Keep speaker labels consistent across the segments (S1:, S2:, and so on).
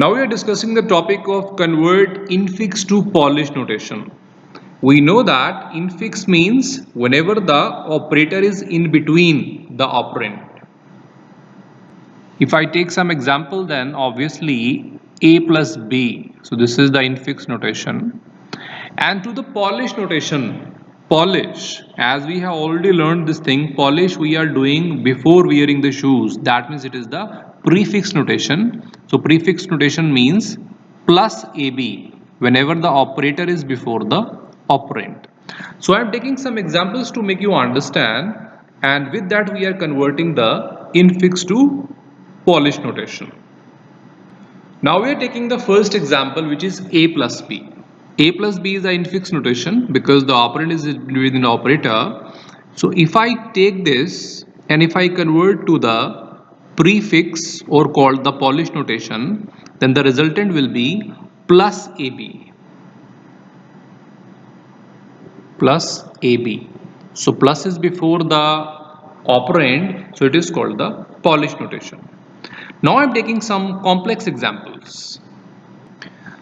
S1: Now we are discussing the topic of convert infix to Polish notation. We know that infix means whenever the operator is in between the operand. If I take some example, then obviously a plus b. So this is the infix notation. And to the Polish notation, Polish, as we have already learned this thing, Polish we are doing before wearing the shoes. That means it is the prefix notation. So prefix notation means plus AB whenever the operator is before the operand. So I am taking some examples to make you understand, and with that we are converting the infix to Polish notation. Now we are taking the first example, which is a plus b. A plus b is the infix notation because the operand is within the operator. So if I take this and if I convert to the prefix or called the Polish notation, then the resultant will be plus ab. Plus ab. So plus is before the operand, so it is called the Polish notation. Now I am taking some complex examples.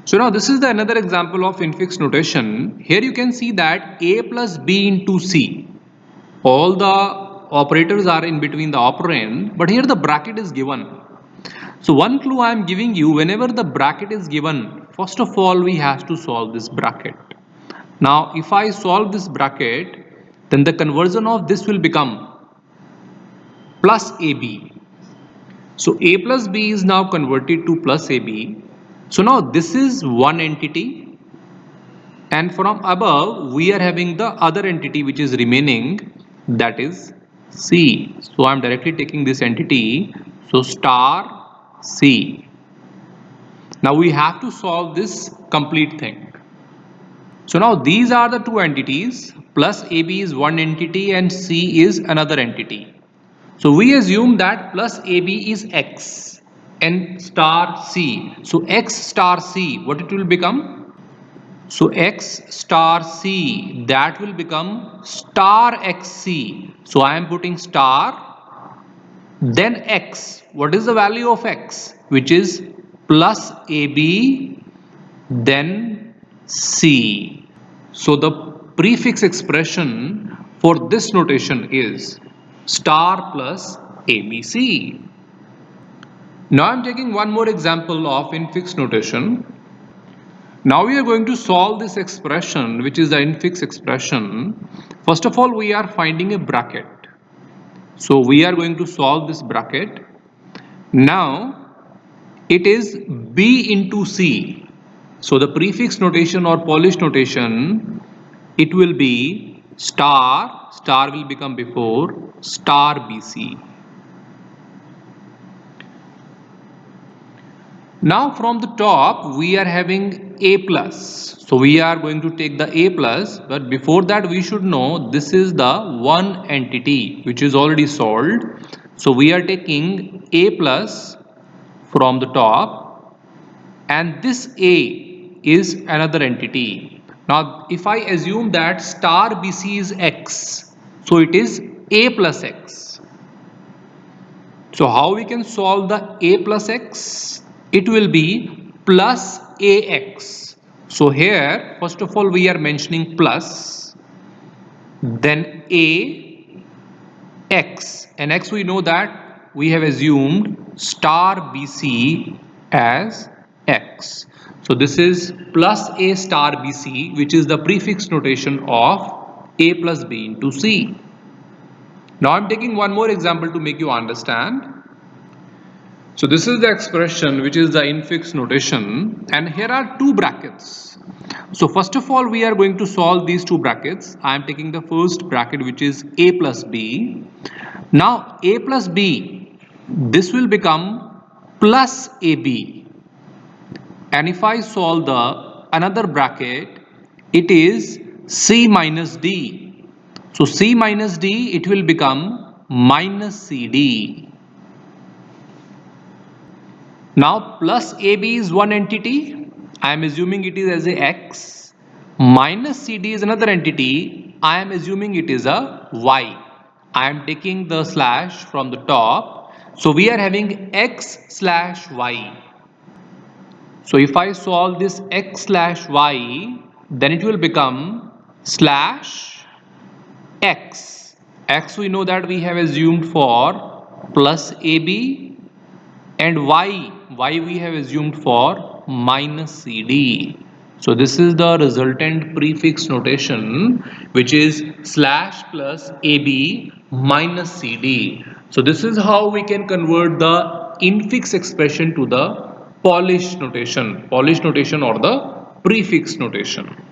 S1: So now this is the another example of infix notation. Here you can see that a plus b into c. All the operators are in between the operand, but here the bracket is given. So one clue I am giving you, whenever the bracket is given, first of all we have to solve this bracket. Now if I solve this bracket, then the conversion of this will become plus ab. So a plus b is now converted to plus ab. So now this is one entity, and from above we are having the other entity which is remaining, that is C. So I am directly taking this entity, so star C. Now we have to solve this complete thing. So now these are the two entities, plus AB is one entity and C is another entity. So we assume that plus AB is X and star C. So X star C, what it will become? So X star C, that will become star XC. So I am putting star, then X. What is the value of X? Which is plus AB, then C. So the prefix expression for this notation is star plus ABC. Now I am taking one more example of infix notation. Now we are going to solve this expression, which is the infix expression. First of all, we are finding a bracket. So we are going to solve this bracket. Now it is B into C. So the prefix notation or Polish notation, it will be star, star will become before star BC. Now from the top we are having a plus. So we are going to take the a plus, but before that we should know this is the one entity which is already solved. So we are taking a plus from the top, and this a is another entity. Now if I assume that star BC is X, so it is a plus X. So how we can solve the a plus X? It will be plus AX. So here first of all we are mentioning plus, then A, X, and X we know that we have assumed star BC as X. So this is plus A star BC, which is the prefix notation of A plus B into C. Now I am taking one more example to make you understand. So this is the expression which is the infix notation, and here are two brackets. So first of all we are going to solve these two brackets. I am taking the first bracket which is a plus b. Now a plus b, this will become plus ab, and if I solve the another bracket, it is c minus d. So c minus d, it will become minus cd. Now plus AB is one entity, I am assuming it is as a X, minus CD is another entity, I am assuming it is a Y. I am taking the slash from the top, so we are having X slash Y. So if I solve this x slash y, then it will become slash x. X we know that we have assumed for plus AB, and y we have assumed for minus CD. So this is the resultant prefix notation, which is slash plus AB minus CD. So this is how we can convert the infix expression to the Polish notation or the prefix notation.